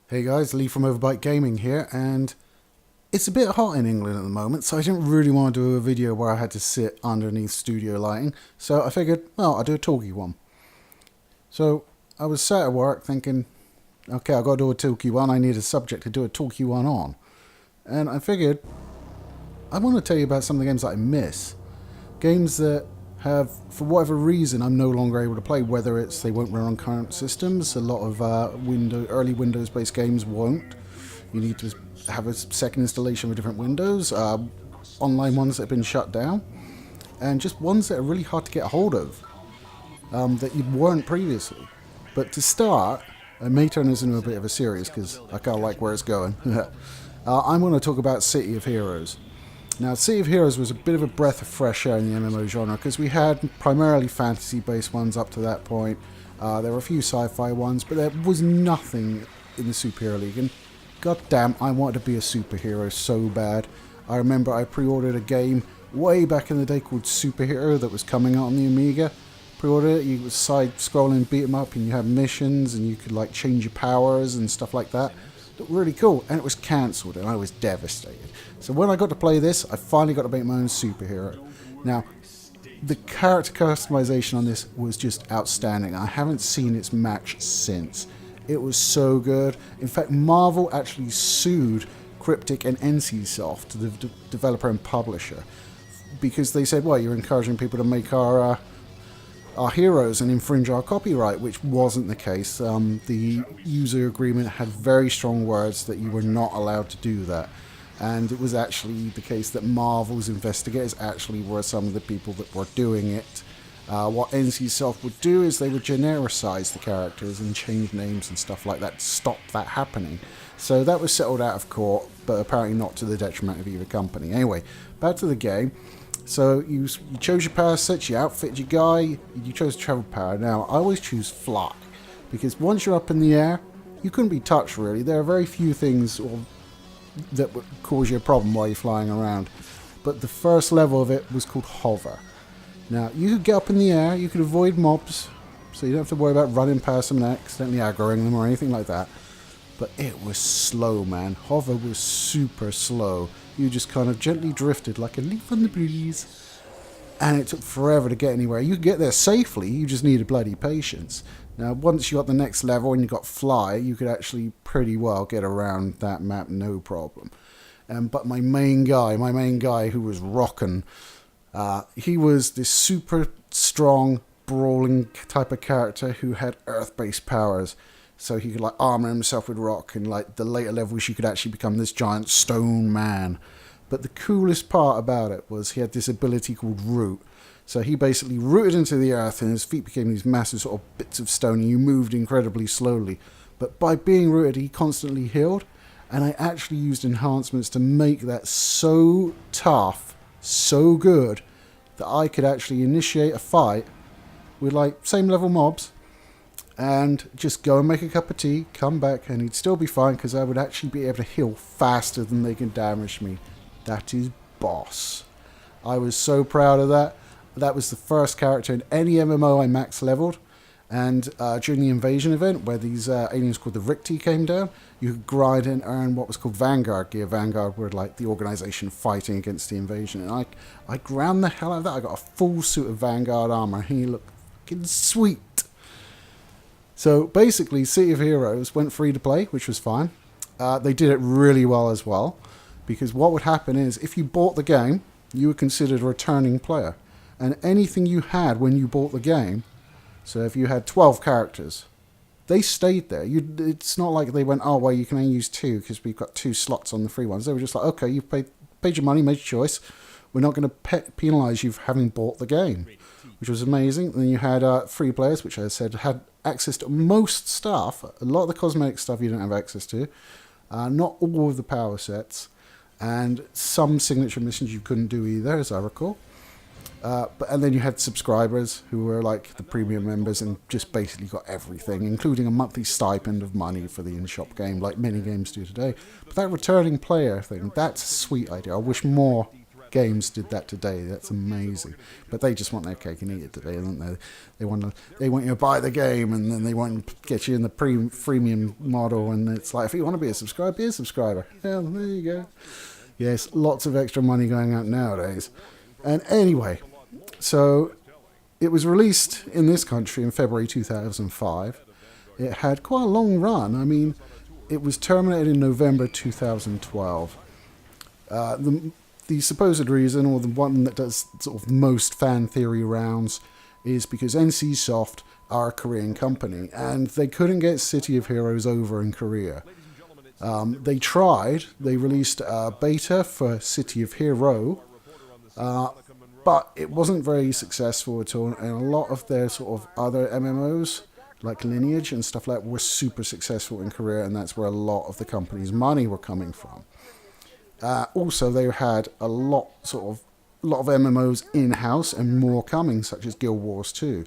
Hey guys, Lee from Overbite Gaming here, and it's a bit hot in England at the moment, so I didn't really want to do a video where I had to sit underneath studio lighting, so I figured, well, I'll do a talkie one. So I was sat at work thinking, okay, I've got to do a talkie one, I need a subject to do a talkie one on. And I figured, I want to tell you about some of the games that I miss. Games that have, for whatever reason, I'm no longer able to play, whether it's they won't run on current systems. A lot of early Windows-based games won't. You need to have a second installation of different Windows, online ones that have been shut down, and just ones that are really hard to get a hold of, that you weren't previously. But to start, I may turn this into a bit of a series, because I kind of like where it's going. I'm going to talk about City of Heroes. Now, City of Heroes was a bit of a breath of fresh air in the MMO genre because we had primarily fantasy-based ones up to that point. There were a few sci-fi ones, but there was nothing in the Superhero League. And goddamn, I wanted to be a superhero so bad. I remember I pre-ordered a game way back in the day called Superhero that was coming out on the Amiga. Pre-ordered it, you was side-scrolling, beat 'em up, and you had missions, and you could like change your powers and stuff like that. Looked really cool, and it was cancelled, and I was devastated. So when I got to play this, I finally got to make my own superhero. Now, the character customization on this was just outstanding. I haven't seen its match since. It was so good. In fact, Marvel actually sued Cryptic and NCSoft, the developer and publisher, because they said, well, you're encouraging people to make our heroes and infringe our copyright, which wasn't the case. The user agreement had very strong words that you were not allowed to do that. And it was actually the case that Marvel's investigators actually were some of the people that were doing it. What NCSoft would do is they would genericize the characters and change names and stuff like that to stop that happening. So that was settled out of court, but apparently not to the detriment of either company. Anyway, back to the game. So you chose your power sets, you outfit your guy, you chose travel power. Now, I always choose fly, because once you're up in the air, you couldn't be touched really. There are very few things that would cause you a problem while you're flying around. But the first level of it was called hover. Now, you could get up in the air, you could avoid mobs, so you don't have to worry about running past them and accidentally aggroing them or anything like that. But it was slow, man. Hover was super slow. You just kind of gently drifted like a leaf on the breeze. And it took forever to get anywhere. You could get there safely, you just needed bloody patience. Now, once you got the next level and you got fly, you could actually pretty well get around that map, no problem. But my main guy who was rocking, he was this super strong, brawling type of character who had earth-based powers. So he could like armor himself with rock, and like the later levels you could actually become this giant stone man. But the coolest part about it was he had this ability called root. So he basically rooted into the earth and his feet became these massive sort of bits of stone and you moved incredibly slowly. But by being rooted he constantly healed, and I actually used enhancements to make that so tough, so good, that I could actually initiate a fight with like same level mobs and just go and make a cup of tea, come back, and he'd still be fine because I would actually be able to heal faster than they can damage me. That is boss. I was so proud of that. That was the first character in any MMO I max leveled. And during the invasion event, where these aliens called the Ricti came down, you could grind and earn what was called Vanguard gear. Vanguard were like the organization fighting against the invasion. And I ground the hell out of that. I got a full suit of Vanguard armor. He looked fucking sweet. So basically, City of Heroes went free to play, which was fine. They did it really well as well, because what would happen is if you bought the game, you were considered a returning player. And anything you had when you bought the game, so if you had 12 characters, they stayed there. It's not like they went, oh, well, you can only use 2 because we've got 2 slots on the free ones. They were just like, okay, you've paid your money, made your choice. We're not going to penalise you for having bought the game, which was amazing. And then you had free players, which I said had access to most stuff. A lot of the cosmetic stuff you didn't have access to. Not all of the power sets. And some signature missions you couldn't do either, as I recall. And then you had subscribers who were like the premium members and just basically got everything, including a monthly stipend of money for the in-shop game, like many games do today. But that returning player thing, that's a sweet idea. I wish more games did that today. That's amazing. But they just want their cake and eat it today, don't they? They want you to buy the game, and then they want to get you in the freemium model. And it's like, if you want to be a subscriber, be a subscriber. Yeah, there you go. Yes, lots of extra money going out nowadays. And anyway, so it was released in this country in February 2005. It had quite a long run. I mean, it was terminated in November 2012. The supposed reason, or the one that does sort of most fan theory rounds, is because NCSoft are a Korean company and they couldn't get City of Heroes over in Korea. They tried. They released a beta for City of Hero, but it wasn't very successful at all. And a lot of their sort of other MMOs, like Lineage and stuff like that, were super successful in Korea, and that's where a lot of the company's money were coming from. Also, they had a lot of MMOs in-house and more coming, such as Guild Wars 2.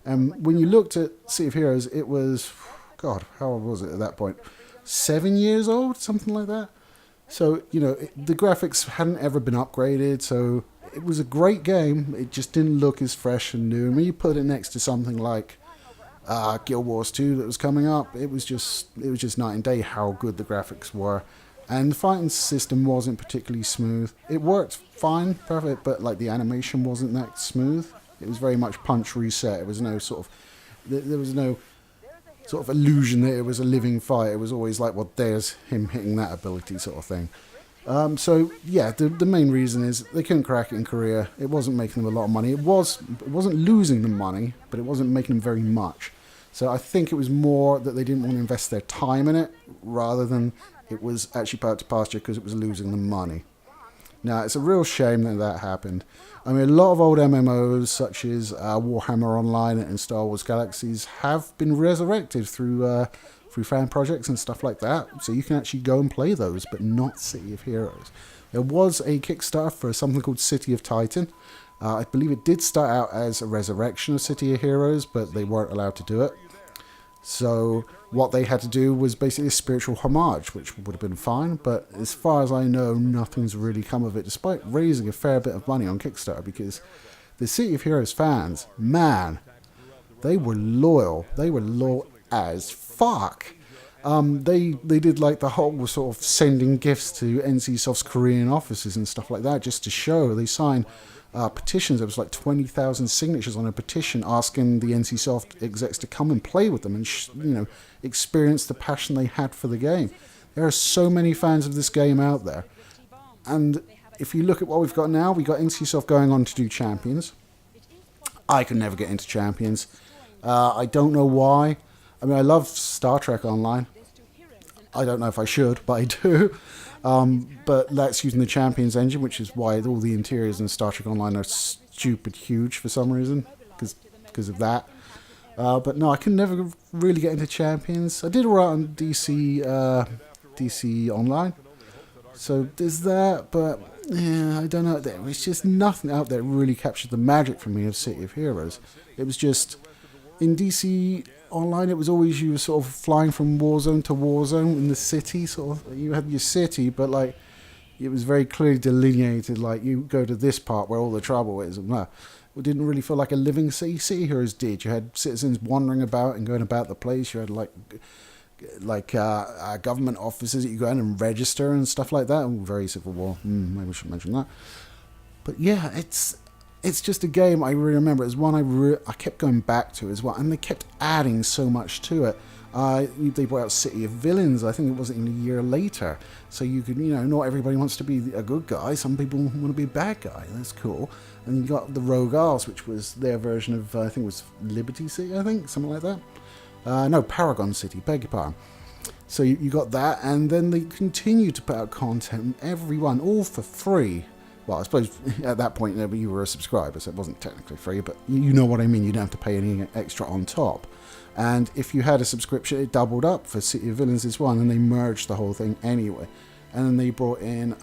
And when you looked at City of Heroes, it was, God, how old was it at that point? 7 years old, something like that. So, the graphics hadn't ever been upgraded, so it was a great game. It just didn't look as fresh and new. And when you put it next to something like Guild Wars 2 that was coming up, it was just night and day how good the graphics were. And the fighting system wasn't particularly smooth. It worked fine, perfect, but like the animation wasn't that smooth. It was very much punch reset. It was no there was no sort of illusion that it was a living fight. It was always like, well, there's him hitting that ability sort of thing. So yeah, the main reason is they couldn't crack it in Korea. It wasn't making them a lot of money. It wasn't losing them money, but it wasn't making them very much. So I think it was more that they didn't want to invest their time in it, rather than it was actually put out to pasture because it was losing them money. Now, it's a real shame that happened. I mean, a lot of old MMOs, such as Warhammer Online and Star Wars Galaxies, have been resurrected through fan projects and stuff like that. So you can actually go and play those, but not City of Heroes. There was a Kickstarter for something called City of Titan. I believe it did start out as a resurrection of City of Heroes, but they weren't allowed to do it. So what they had to do was basically a spiritual homage, which would have been fine. But as far as I know, nothing's really come of it, despite raising a fair bit of money on Kickstarter, because the City of Heroes fans, man, they were loyal. They were loyal as fuck. They did like the whole sort of sending gifts to NCSoft's Korean offices and stuff like that, just to show. They signed petitions. There was like 20,000 signatures on a petition asking the NCSoft execs to come and play with them and experience the passion they had for the game. There are so many fans of this game out there, and if you look at what we've got now, we got NCSoft going on to do Champions. I could never get into Champions. I don't know why. I mean, I love Star Trek Online. I don't know if I should, but I do. But that's using the Champions engine, which is why all the interiors in Star Trek Online are stupid huge for some reason, because of that. But no, I can never really get into Champions. I did alright on DC Online, so there's that. But yeah, I don't know. There was just nothing out there that really captured the magic for me of City of Heroes. It was just in DC Online, it was always you were sort of flying from warzone to warzone in the city. Sort of, you had your city, but like it was very clearly delineated. Like you go to this part where all the trouble is, and that. It didn't really feel like a living city. City Heroes did. You had citizens wandering about and going about the place. You had like government offices that you go in and register and stuff like that. Ooh, very Civil War. Maybe we should mention that. But yeah, it's just a game I really remember. It's one I kept going back to as well, and they kept adding so much to it. They brought out City of Villains. I think it wasn't even a year later. So you could, not everybody wants to be a good guy. Some people want to be a bad guy. That's cool. And you got the Rogue Isles, which was their version of, I think it was Liberty City, something like that. No, Paragon City, beg your pardon. So you got that, and then they continued to put out content, everyone, all for free. Well, I suppose at that point you were a subscriber, so it wasn't technically free, but you know what I mean. You don't have to pay any extra on top. And if you had a subscription, it doubled up for City of Villains as well, and they merged the whole thing anyway. And then they brought in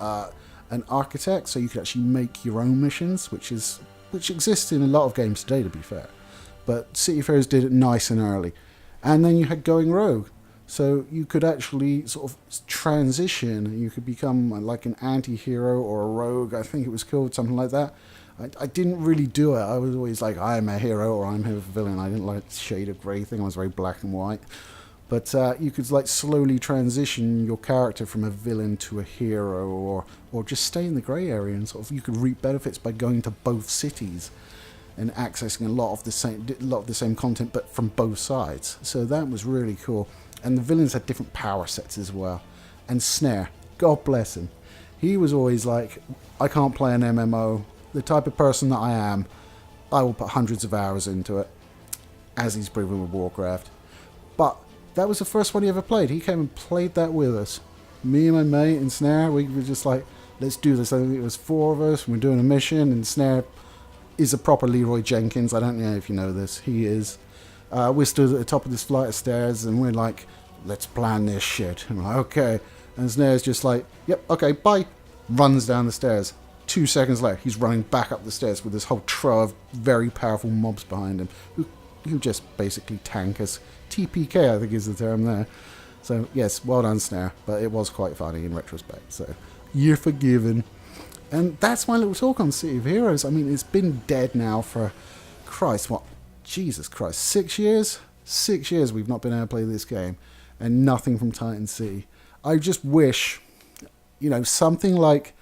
an architect, so you could actually make your own missions, which exists in a lot of games today, to be fair. But City of Heroes did it nice and early. And then you had Going Rogue. So you could actually sort of transition. You could become like an anti-hero or a rogue, I think it was called, something like that. I didn't really do it. I was always like, I'm a hero or I'm a villain. I didn't like the shade of grey thing. I was very black and white. But you could like slowly transition your character from a villain to a hero, or just stay in the grey area, and sort of you could reap benefits by going to both cities and accessing a lot of the same content, but from both sides. So that was really cool. And the villains had different power sets as well. And Snare, God bless him, he was always like, I can't play an MMO. The type of person that I am, I will put hundreds of hours into it, as he's proven with Warcraft. But that was the first one he ever played. He came and played that with us. Me and my mate and Snare, we were just like, let's do this. I think it was 4 of us, and we're doing a mission, and Snare is a proper Leroy Jenkins. I don't know if you know this. He is. We're stood at the top of this flight of stairs, and we're like, let's plan this shit. And we're like, okay. And Snare's just like, yep, okay, bye. Runs down the stairs. 2 seconds later, he's running back up the stairs with this whole trove of very powerful mobs behind him, who just basically tank us. TPK, I think is the term there. So, yes, well done, Snare. But it was quite funny in retrospect. So, you're forgiven. And that's my little talk on City of Heroes. I mean, it's been dead now for, Jesus Christ, 6 years? 6 years we've not been able to play this game. And nothing from Titan City. I just wish, something like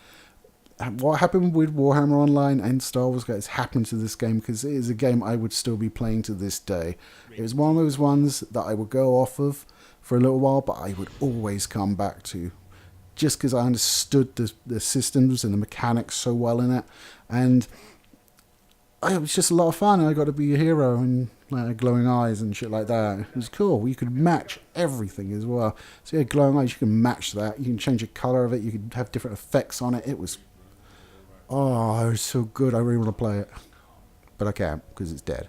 what happened with Warhammer Online and Star Wars Guys happened to this game, because it is a game I would still be playing to this day. It was one of those ones that I would go off of for a little while, but I would always come back to, just because I understood the systems and the mechanics so well in it. And it was just a lot of fun. I got to be a hero and glowing eyes and shit like that. It was cool. You could match everything as well. So yeah, glowing eyes, you can match that. You can change the colour of it. You could have different effects on it. It was so good. I really want to play it, but I can't because it's dead.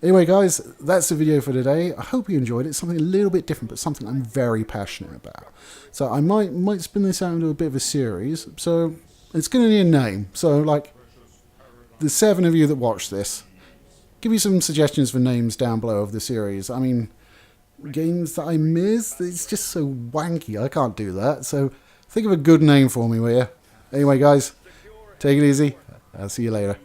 Anyway, guys, that's the video for today. I hope you enjoyed it. Something a little bit different, but something I'm very passionate about. So I might spin this out into a bit of a series. So it's going to need a name. So like the 7 of you that watch this, give me some suggestions for names down below of the series. I mean, games that I missed, it's just so wanky. I can't do that. So think of a good name for me, will you? Anyway, guys, take it easy. I'll see you later.